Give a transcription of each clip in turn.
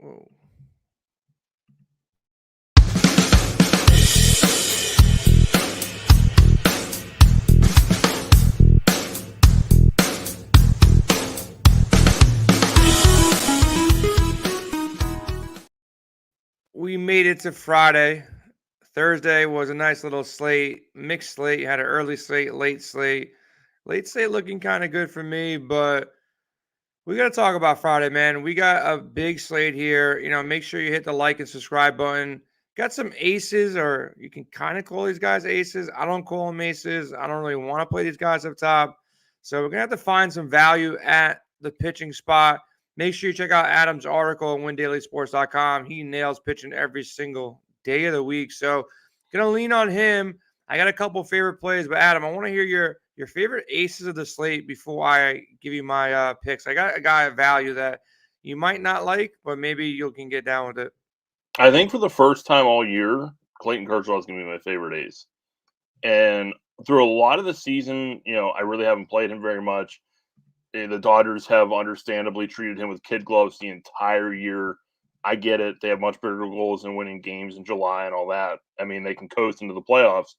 Whoa. We made it to Friday. Thursday was a nice little slate, mixed slate. You had an early slate, late slate. Late slate looking kind of good for me, but we got to talk about Friday, man. We got a big slate here. Make sure you hit the like and subscribe button. Got some aces, or you can kind of call these guys aces. I don't call them aces. I don't really want to play these guys up top. So we're going to have to find some value at the pitching spot. Make sure you check out Adam's article on WinDailySports.com. He nails pitching every single day of the week. So going to lean on him. I got a couple favorite plays, but Adam, I want to hear your favorite aces of the slate before I give you my picks. I got a guy of value that you might not like, but maybe you can get down with it. I think for the first time all year, Clayton Cartwright is going to be my favorite ace. And through a lot of the season, I really haven't played him very much. The Dodgers have understandably treated him with kid gloves the entire year. I get it. They have much bigger goals than winning games in July and all that. I mean, they can coast into the playoffs.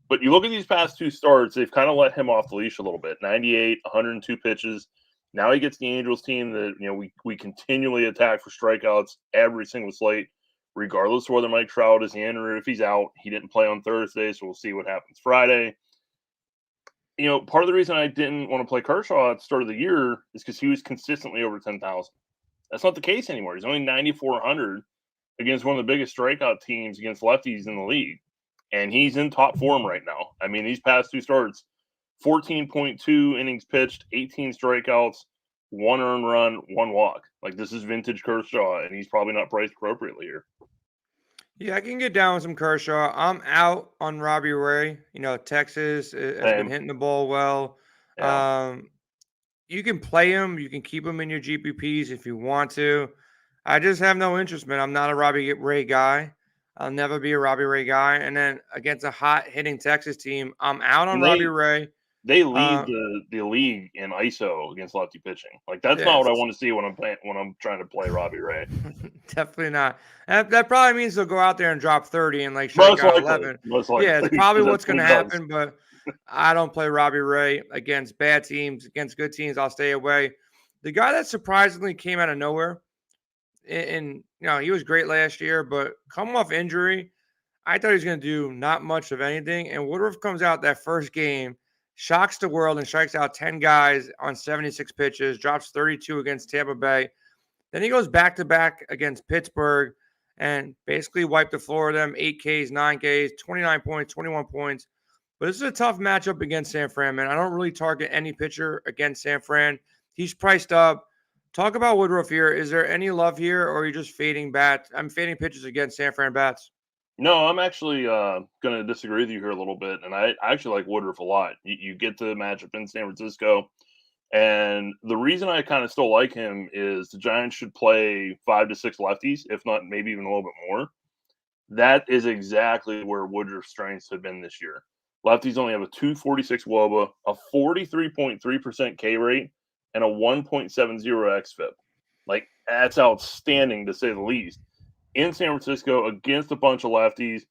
But you look at these past two starts, they've kind of let him off the leash a little bit. 98, 102 pitches. Now he gets the Angels team that we continually attack for strikeouts every single slate, regardless of whether Mike Trout is in or if he's out. He didn't play on Thursday, so we'll see what happens Friday. Part of the reason I didn't want to play Kershaw at the start of the year is because he was consistently over 10,000. That's not the case anymore. He's only 9,400 against one of the biggest strikeout teams against lefties in the league. And he's in top form right now. I mean, these past two starts, 14.2 innings pitched, 18 strikeouts, 1 earned run, 1 walk. Like, this is vintage Kershaw, and he's probably not priced appropriately here. Yeah, I can get down with some Kershaw. I'm out on Robbie Ray. Texas has been hitting the ball well. Yeah. You can play him. You can keep him in your GPPs if you want to. I just have no interest, man. I'm not a Robbie Ray guy. I'll never be a Robbie Ray guy. And then against a hot hitting Texas team, I'm out on Robbie Ray. They lead the league in ISO against lefty pitching. Like, that's not what I want to see when I'm trying to play Robbie Ray. Definitely not. That probably means they'll go out there and drop 30 and strike out 11. Most likely. Yeah, it's probably what's going to happen. But I don't play Robbie Ray against bad teams. Against good teams, I'll stay away. The guy that surprisingly came out of nowhere, and he was great last year, but coming off injury, I thought he was going to do not much of anything. And Woodruff comes out that first game, shocks the world and strikes out 10 guys on 76 pitches, drops 32 against Tampa Bay. Then he goes back-to-back against Pittsburgh and basically wiped the floor of them, 8 Ks, 9 Ks, 29 points, 21 points. But this is a tough matchup against San Fran, man. I don't really target any pitcher against San Fran. He's priced up. Talk about Woodruff here. Is there any love here, or are you just fading bats? I'm fading pitches against San Fran bats. No, I'm actually going to disagree with you here a little bit, and I actually like Woodruff a lot. You get the matchup in San Francisco, and the reason I kind of still like him is the Giants should play 5 to 6 lefties, if not maybe even a little bit more. That is exactly where Woodruff's strengths have been this year. Lefties only have a 246 WOBA, a 43.3% K rate, and a 1.70 xFIP. Like, that's outstanding to say the least. In San Francisco against a bunch of lefties,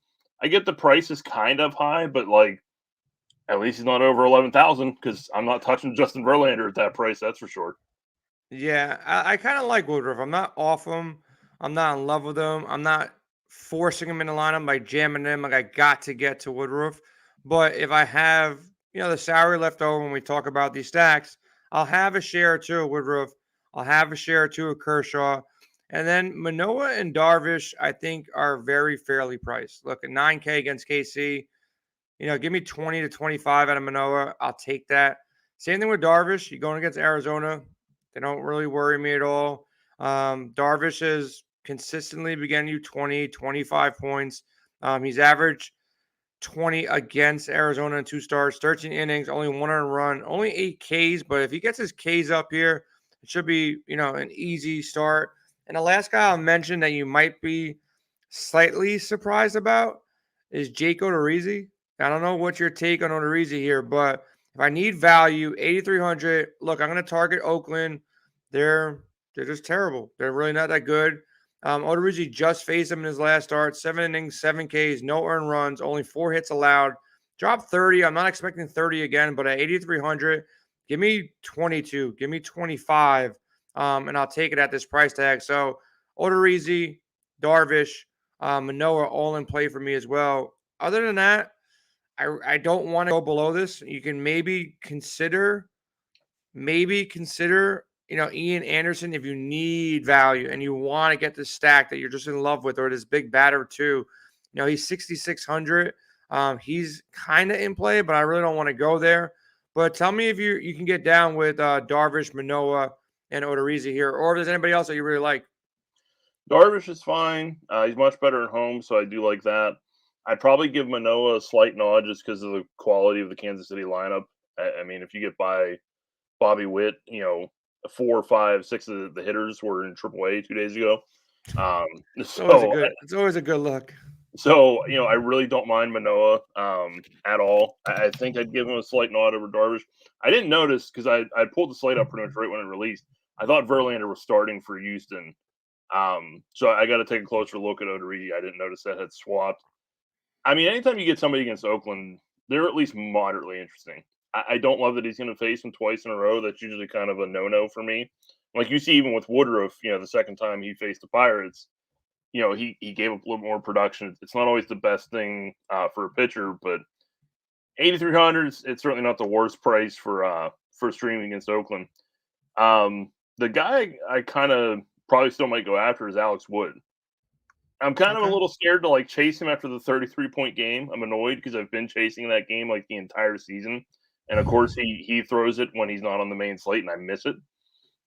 I get the price is kind of high, but at least he's not over 11,000 because I'm not touching Justin Verlander at that price. That's for sure. Yeah, I kind of like Woodruff. I'm not off him. I'm not in love with him. I'm not forcing him in the lineup by jamming him. Like, I got to get to Woodruff. But if I have, the salary left over when we talk about these stacks, I'll have a share or two of Woodruff. I'll have a share or two of Kershaw. And then Manoah and Darvish, I think, are very fairly priced. Look, at 9K against KC, give me 20 to 25 out of Manoah. I'll take that. Same thing with Darvish. You're going against Arizona. They don't really worry me at all. Darvish has consistently been getting you 20, 25 points. He's averaged 20 against Arizona in 2 starts, 13 innings, only 1 earned run, only 8 Ks. But if he gets his Ks up here, it should be, an easy start. And the last guy I'll mention that you might be slightly surprised about is Jake Odorisi. I don't know what your take on Odorisi here, but if I need value, 8,300. Look, I'm going to target Oakland. They're just terrible. They're really not that good. Odorisi just faced him in his last start. 7 innings, 7 Ks, no earned runs, only 4 hits allowed. Dropped 30. I'm not expecting 30 again, but at 8,300, give me 22, give me 25, and I'll take it at this price tag. So Odorisi, Darvish, Manoah all in play for me as well. Other than that, I don't want to go below this. You can maybe consider, Ian Anderson if you need value and you want to get the stack that you're just in love with, or this big batter too. He's 6,600. He's kind of in play, but I really don't want to go there. But tell me if you can get down with Darvish, Manoah, and Odorisi here, or if there's anybody else that you really like. Darvish is fine. He's much better at home, so I do like that. I'd probably give Manoah a slight nod just because of the quality of the Kansas City lineup. I mean, if you get by Bobby Witt, 4, 5, 6 of the hitters were in AAA 2 days ago. It's always a good look. So, I really don't mind Manoah at all. I think I'd give him a slight nod over Darvish. I didn't notice because I pulled the slate up pretty much right when it released. I thought Verlander was starting for Houston. So I got to take a closer look at Odorisi. I didn't notice that had swapped. I mean, anytime you get somebody against Oakland, they're at least moderately interesting. I don't love that he's going to face him twice in a row. That's usually kind of a no-no for me. Like you see, even with Woodruff, the second time he faced the Pirates, he gave up a little more production. It's not always the best thing for a pitcher, but 8,300, it's certainly not the worst price for streaming against Oakland. The guy I kind of probably still might go after is Alex Wood. I'm kind of a little scared to chase him after the 33-point game. I'm annoyed because I've been chasing that game the entire season. And of course he throws it when he's not on the main slate and I miss it.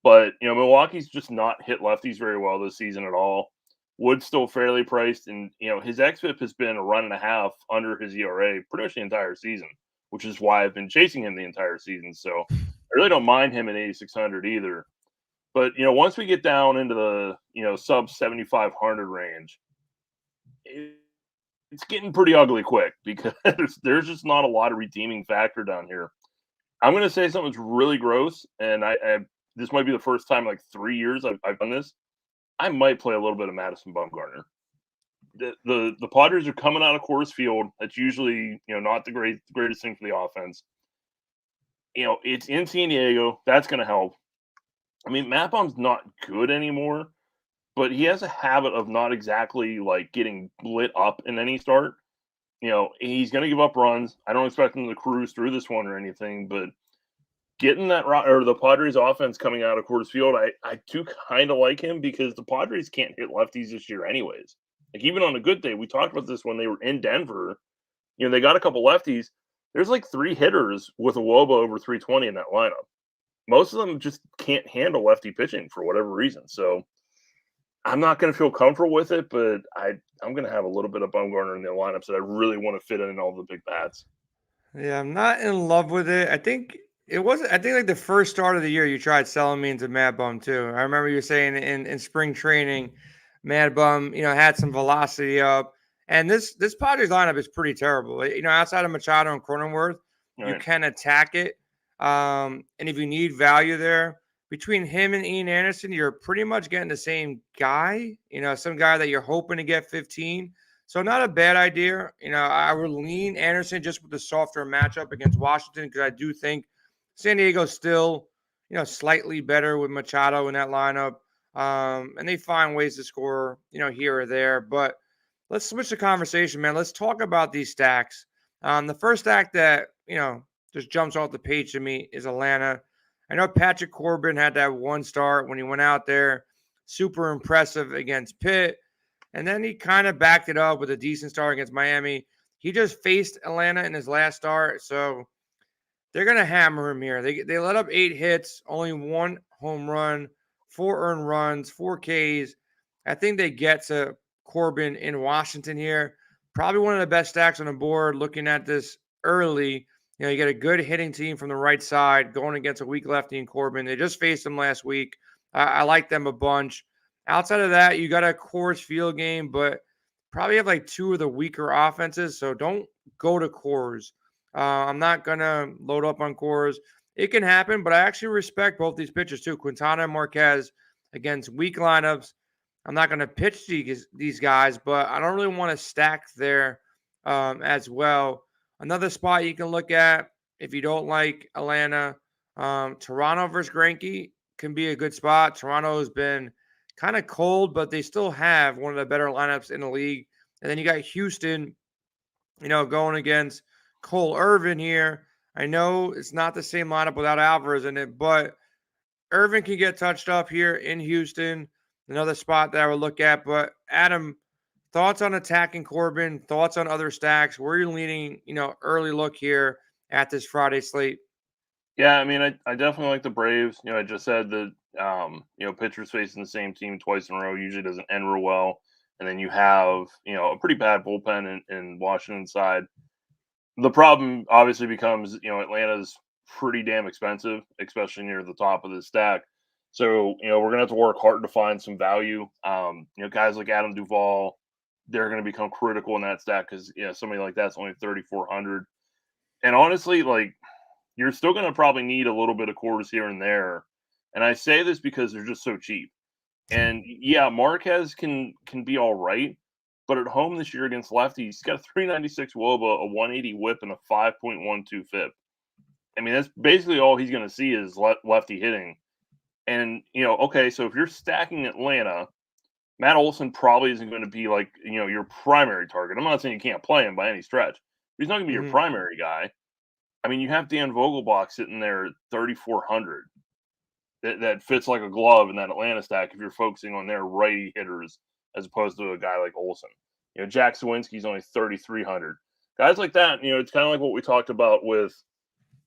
But, Milwaukee's just not hit lefties very well this season at all. Wood's still fairly priced, and his xFIP has been a run and a half under his ERA pretty much the entire season, which is why I've been chasing him the entire season. So I really don't mind him at 8,600 either. But once we get down into the sub 7,500 range, it's getting pretty ugly quick because there's just not a lot of redeeming factor down here. I'm going to say something that's really gross, and I this might be the first time in 3 years I've done this. I might play a little bit of Madison Bumgarner. The Padres are coming out of Coors Field. That's usually not the greatest thing for the offense. It's in San Diego. That's going to help. I mean, Matt Baum's not good anymore, but he has a habit of not exactly getting lit up in any start. He's going to give up runs. I don't expect him to cruise through this one or anything, but getting that or the Padres offense coming out of Coors Field, I do kind of like him because the Padres can't hit lefties this year anyways. Even on a good day, we talked about this when they were in Denver. They got a couple lefties. There's 3 hitters with a WOBA over 320 in that lineup. Most of them just can't handle lefty pitching for whatever reason. So I'm not going to feel comfortable with it, but I'm going to have a little bit of Bumgarner in the lineups that I really want to fit in all the big bats. Yeah, I'm not in love with it. I think the first start of the year you tried selling me into Mad Bum too. I remember you saying in spring training, Mad Bum, had some velocity up. And this Padres lineup is pretty terrible. Outside of Machado and Cronenworth, you can attack it. And if you need value there, between him and Ian Anderson, you're pretty much getting the same guy, some guy that you're hoping to get 15. So not a bad idea. I would lean Anderson just with the softer matchup against Washington because I do think San Diego's still, slightly better with Machado in that lineup. And they find ways to score, here or there. But let's switch the conversation, man. Let's talk about these stacks. The first stack that, just jumps off the page to me is Atlanta. I know Patrick Corbin had that one start when he went out there. Super impressive against Pitt. And then he kind of backed it up with a decent start against Miami. He just faced Atlanta in his last start. So they're going to hammer him here. They let up 8 hits, only 1 home run, 4 earned runs, 4 Ks. I think they get to Corbin in Washington here. Probably one of the best stacks on the board looking at this early. You get a good hitting team from the right side going against a weak lefty in Corbin. They just faced him last week. I like them a bunch. Outside of that, you got a Coors Field game, but probably have 2 of the weaker offenses. So don't go to Coors. I'm not going to load up on Coors. It can happen, but I actually respect both these pitchers too. Quintana and Marquez against weak lineups. I'm not going to pitch these guys, but I don't really want to stack there as well. Another spot you can look at if you don't like Atlanta, Toronto versus Greinke can be a good spot. Toronto has been kind of cold, but they still have one of the better lineups in the league. And then you got Houston, going against Cole Irvin here. I know it's not the same lineup without Alvarez in it, but Irvin can get touched up here in Houston. Another spot that I would look at. But Adam, thoughts on attacking Corbin? Thoughts on other stacks? Where are you leaning? Early look here at this Friday slate. Yeah, I mean, I definitely like the Braves. I just said that pitchers facing the same team twice in a row usually doesn't end real well. And then you have, a pretty bad bullpen in Washington side. The problem obviously becomes, Atlanta's pretty damn expensive, especially near the top of the stack. So, we're gonna have to work hard to find some value. Guys like Adam Duvall, they're gonna become critical in that stack because somebody like that's only 3,400. And honestly, like you're still gonna probably need a little bit of quarters here and there. And I say this because they're just so cheap. And yeah, Marquez can be all right, but at home this year against lefties, he's got a 396 WOBA, a 180 WHIP, and a 5.12 FIP. I mean, that's basically all he's going to see is lefty hitting. And okay, so if you're stacking Atlanta, Matt Olson probably isn't going to be like your primary target. I'm not saying you can't play him by any stretch, but he's not going to be your primary guy. I mean, you have Dan Vogelbach sitting there at 3,400. That fits like a glove in that Atlanta stack if you're focusing on their righty hitters as opposed to a guy like Olson. Jack Sawinski's only 3,300. Guys like that, it's kind of like what we talked about with,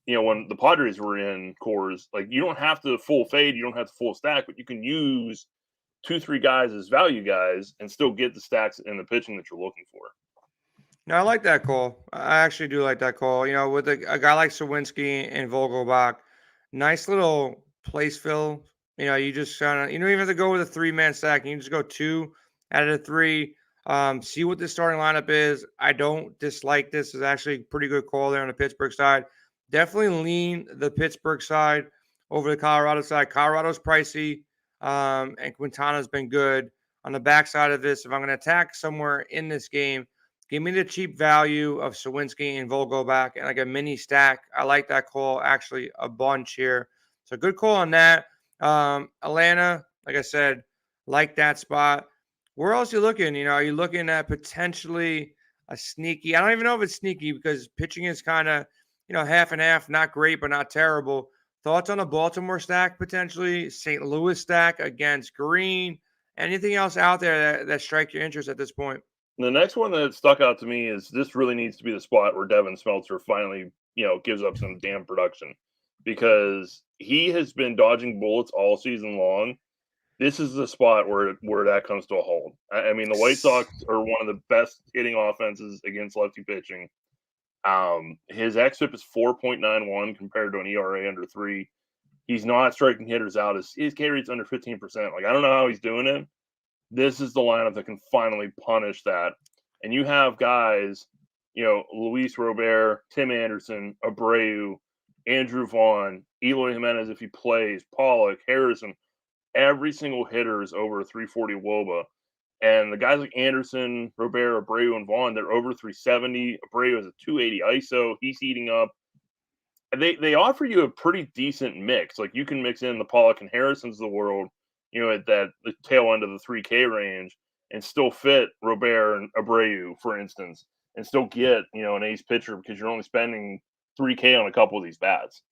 when the Padres were in cores. Like, you don't have to full fade, you don't have to full stack, but you can use 2-3 guys as value guys and still get the stacks and the pitching that you're looking for. No, I like that call. I actually do like that call. With a guy like Sawinski and Vogelbach, nice little place fill. You just kind of, you don't even have to go with a 3-man stack. You can just go 2 out of the 3. See what the starting lineup is. I don't dislike this. It's actually a pretty good call there on the Pittsburgh side. Definitely lean the Pittsburgh side over the Colorado side. Colorado's pricey, and Quintana's been good. On the backside of this, if I'm going to attack somewhere in this game, give me the cheap value of Sawinski and Vogelbach and like a mini stack. I like that call actually a bunch here. So good call on that. Atlanta, like I said, like that spot. Where else are you looking? Are you looking at potentially a sneaky? I don't even know if it's sneaky because pitching is kind of, half and half, not great, but not terrible. Thoughts on a Baltimore stack potentially? St. Louis stack against Green? Anything else out there that strike your interest at this point? The next one that stuck out to me is this really needs to be the spot where Devin Smeltzer finally, gives up some damn production because he has been dodging bullets all season long. This is the spot where that comes to a halt. I mean, the White Sox are one of the best hitting offenses against lefty pitching. His xFIP is 4.91 compared to an ERA under 3. He's not striking hitters out. His K rate's under 15%. Like, I don't know how he's doing it. This is the lineup that can finally punish that. And you have guys, Luis Robert, Tim Anderson, Abreu, Andrew Vaughn, Eloy Jimenez if he plays, Pollock, Harrison. Every single hitter is over a 340 WOBA. And the guys like Anderson, Robert, Abreu, and Vaughn, they're over 370. Abreu is a 280 ISO. He's heating up. They offer you a pretty decent mix. Like, you can mix in the Pollock and Harrisons of the world, at the tail end of the 3K range and still fit Robert and Abreu, for instance, and still get, an ace pitcher because you're only spending 3K on a couple of these bats.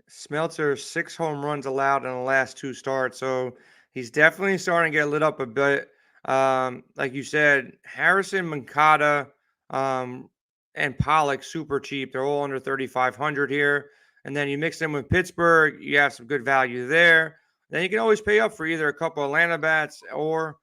Smeltzer, 6 home runs allowed in the last 2 starts. So he's definitely starting to get lit up a bit. Like you said, Harrison, Moncada, and Pollock, super cheap. They're all under 3,500 here. And then you mix them with Pittsburgh, you have some good value there. Then you can always pay up for either a couple of Atlanta bats or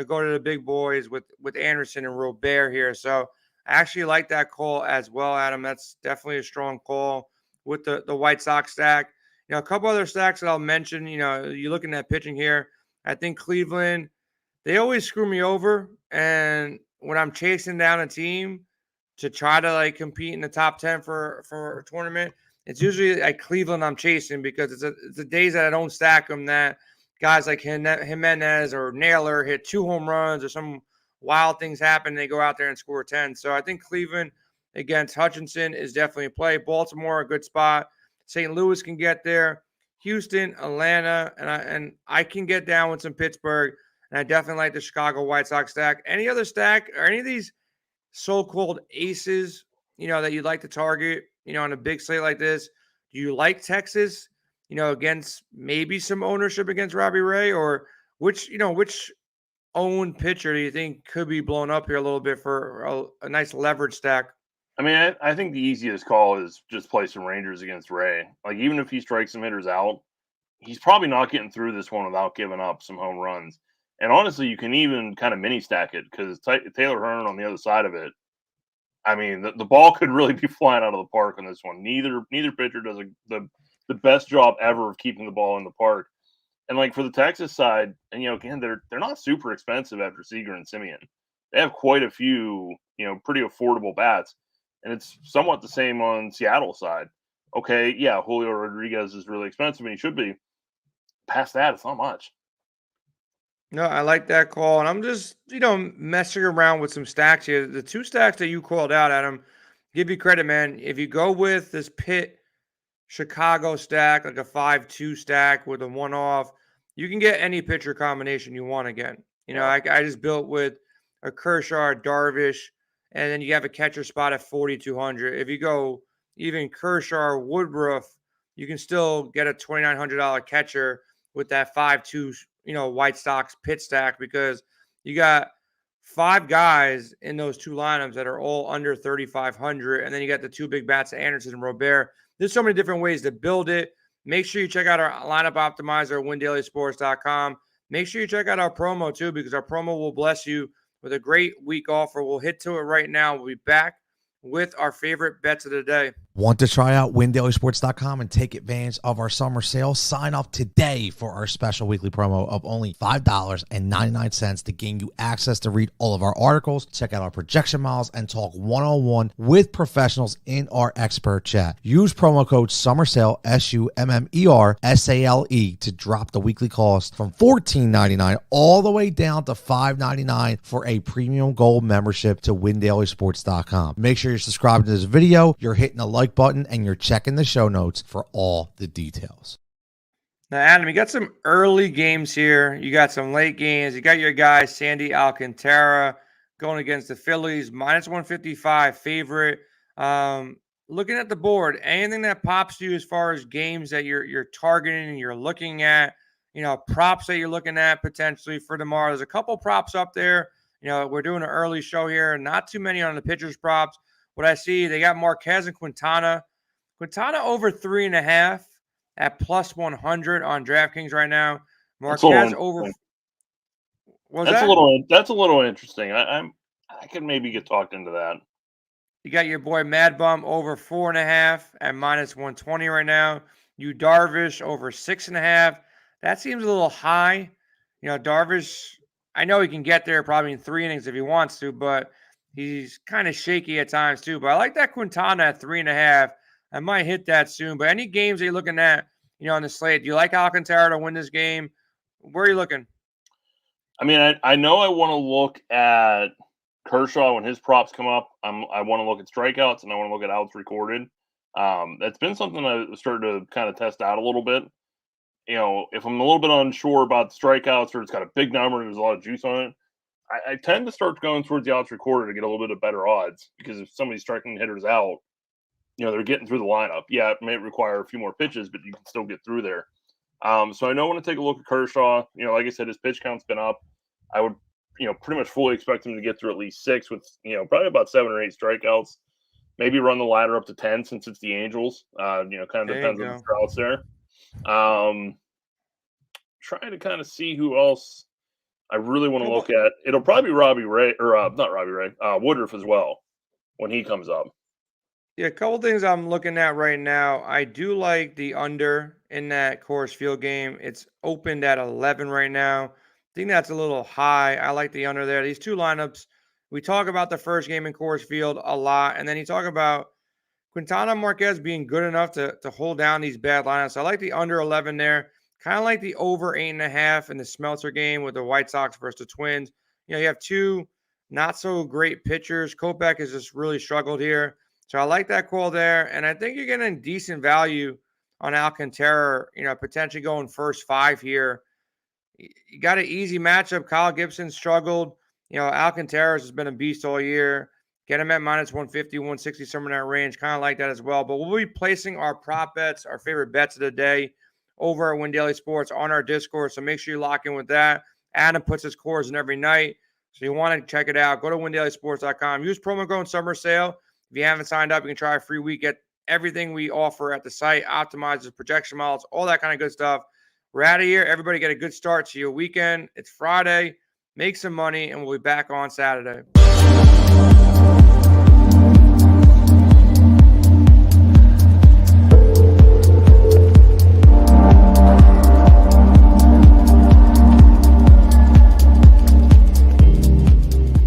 go to the big boys with Anderson and Robert here. So I actually like that call as well, Adam. That's definitely a strong call with the White Sox stack. A couple other stacks that I'll mention. You're looking at pitching here. I think Cleveland, they always screw me over. And when I'm chasing down a team to try to compete in the top 10 for a tournament, it's usually at Cleveland I'm chasing because it's the days that I don't stack them that guys like Jimenez or Naylor hit 2 home runs or some wild things happen and they go out there and score 10. So I think Cleveland against Hutchinson is definitely a play. Baltimore, a good spot. St. Louis can get there. Houston, Atlanta, and I can get down with some Pittsburgh. And I definitely like the Chicago White Sox stack. Any other stack or any of these so-called aces, that you'd like to target, on a big slate like this? Do you like Texas, against maybe some ownership against Robbie Ray, or which own pitcher do you think could be blown up here a little bit for a nice leverage stack? I mean, I think the easiest call is just play some Rangers against Ray. Like, even if he strikes some hitters out, he's probably not getting through this one without giving up some home runs. And honestly, you can even kind of mini stack it because Taylor Hearn on the other side of it. I mean, the ball could really be flying out of the park on this one. Neither pitcher does the best job ever of keeping the ball in the park. And like for the Texas side, and again, they're not super expensive after Seager and Simeon. They have quite a few, pretty affordable bats. And it's somewhat the same on Seattle's side. Okay, yeah, Julio Rodriguez is really expensive, and he should be. Past that, it's not much. No, I like that call. And I'm just, messing around with some stacks here. The 2 stacks that you called out, Adam, give you credit, man. If you go with this Pitt Chicago stack, like a 5-2 stack with a 1-off, you can get any pitcher combination you want again. I just built with a Kershaw, Darvish, and then you have a catcher spot at 4,200. If you go even Kershaw, Woodruff, you can still get a $2,900 catcher with that 5-2, White Sox pit stack, because you got 5 guys in those 2 lineups that are all under 3,500. And then you got the 2 big bats, Anderson and Robert. There's so many different ways to build it. Make sure you check out our lineup optimizer at windailysports.com. Make sure you check out our promo too, because our promo will bless you with a great week offer. We'll hit to it right now. We'll be back with our favorite bets of the day. Want to try out windailysports.com and take advantage of our summer sale? Sign up today for our special weekly promo of only $5.99 to gain you access to read all of our articles, check out our projection models, and talk one-on-one with professionals in our expert chat. Use promo code SUMMERSALE, SUMMERSALE, to drop the weekly cost from $14.99 all the way down to $5.99 for a premium gold membership to windailysports.com. Make sure you're subscribed to this video, you're hitting the like button, and you're checking the show notes for all the details. Now, Adam, you got some early games here. You got some late games. You got your guy, Sandy Alcantara, going against the Phillies, -155 favorite. Looking at the board, anything that pops to you as far as games that you're targeting and you're looking at, props that you're looking at potentially for tomorrow. There's a couple props up there. We're doing an early show here. Not too many on the pitchers props. What I see, they got Marquez and Quintana. Quintana over 3.5 at +100 on DraftKings right now. Marquez over. That's a little interesting. I could maybe get talked into that. You got your boy Mad Bum over 4.5 at -120 right now. You Darvish over 6.5. That seems a little high. Darvish, I know he can get there probably in 3 innings if he wants to, but he's kind of shaky at times too. But I like that Quintana at 3.5. I might hit that soon. But any games that you're looking at, on the slate, do you like Alcantara to win this game? Where are you looking? I mean, I know I want to look at Kershaw when his props come up. I want to look at strikeouts and I want to look at outs recorded. That's been something I started to kind of test out a little bit. If I'm a little bit unsure about the strikeouts or it's got a big number and there's a lot of juice on it, I tend to start going towards the outs recorded to get a little bit of better odds, because if somebody's striking hitters out, they're getting through the lineup. Yeah, it may require a few more pitches, but you can still get through there. So I know I want to take a look at Kershaw. Like I said, his pitch count's been up. I would, pretty much fully expect him to get through at least 6 with, probably about 7 or 8 strikeouts. Maybe run the ladder up to 10 since it's the Angels. Kind of depends on the Strouts there. Trying to kind of see who else I really want to look at. It'll probably be Robbie Ray, or not Robbie Ray, Woodruff as well when he comes up. Yeah, a couple things I'm looking at right now. I do like the under in that Coors Field game. It's opened at 11 right now. I think that's a little high. I like the under there. These 2 lineups, we talk about the first game in Coors Field a lot, and then you talk about Quintana Marquez being good enough to hold down these bad lineups. I like the under 11 there. Kind of like the over 8.5 in the Smelter game with the White Sox versus the Twins. You know, you have two not so great pitchers. Kopech has just really struggled here. So I like that call there. And I think you're getting decent value on Alcantara, you know, potentially going first 5 here. You got an easy matchup. Kyle Gibson struggled. You know, Alcantara has been a beast all year. Get him at minus 150, 160, somewhere in that range. Kind of like that as well. But we'll be placing our prop bets, our favorite bets of the day, over at Win Daily Sports on our Discord. So make sure you lock in with that. Adam puts his cores in every night. So you want to check it out. Go to windailysports.com. Use promo code Summer Sale. If you haven't signed up, you can try a free week. Get everything we offer at the site, optimizes, projection models, all that kind of good stuff. We're out of here. Everybody get a good start to your weekend. It's Friday. Make some money, and we'll be back on Saturday.